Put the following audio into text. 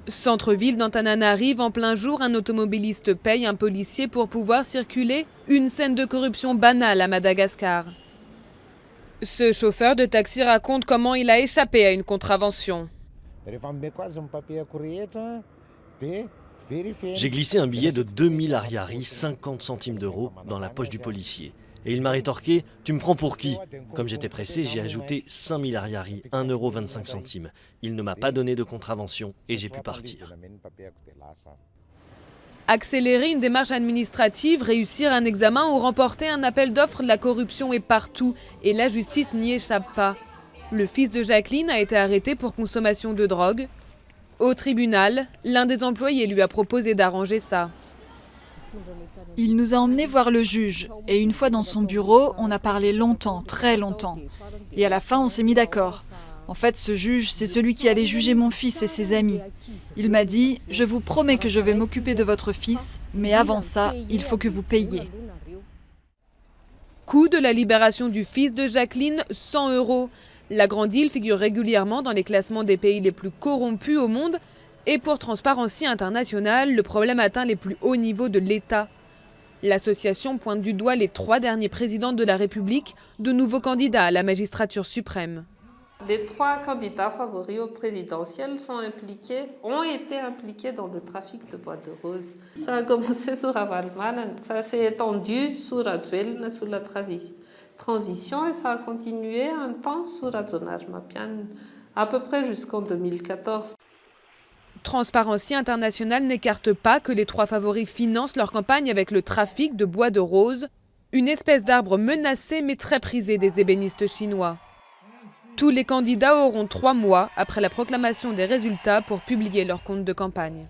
Centre-ville d'Antananarive, en plein jour, un automobiliste paye un policier pour pouvoir circuler. Une scène de corruption banale à Madagascar. Ce chauffeur de taxi raconte comment il a échappé à une contravention. J'ai glissé un billet de 2000 ariary, 50 centimes d'euros, dans la poche du policier. Et il m'a rétorqué « Tu me prends pour qui ?» Comme j'étais pressé, j'ai ajouté 5000 ariary, 1,25 €. Il ne m'a pas donné de contravention et j'ai pu partir. Accélérer une démarche administrative, réussir un examen ou remporter un appel d'offres, la corruption est partout et la justice n'y échappe pas. Le fils de Jacqueline a été arrêté pour consommation de drogue. Au tribunal, l'un des employés lui a proposé d'arranger ça. Il nous a emmenés voir le juge et une fois dans son bureau, on a parlé longtemps, très longtemps. Et à la fin, on s'est mis d'accord. En fait, ce juge, c'est celui qui allait juger mon fils et ses amis. Il m'a dit « Je vous promets que je vais m'occuper de votre fils, mais avant ça, il faut que vous payiez. » Coût de la libération du fils de Jacqueline, 100 €. La Grande Ile figure régulièrement dans les classements des pays les plus corrompus au monde. Et pour Transparency International, le problème atteint les plus hauts niveaux de l'État. L'association pointe du doigt les 3 derniers présidents de la République, de nouveaux candidats à la magistrature suprême. Les 3 candidats favoris au présidentiel ont été impliqués dans le trafic de bois de rose. Ça a commencé sur Avalman, ça s'est étendu sur Atuel, sous la transition, et ça a continué un temps sur Mapian, à peu près jusqu'en 2014. Transparency International n'écarte pas que les 3 favoris financent leur campagne avec le trafic de bois de rose, une espèce d'arbre menacé mais très prisé des ébénistes chinois. Tous les candidats auront 3 mois après la proclamation des résultats pour publier leur compte de campagne.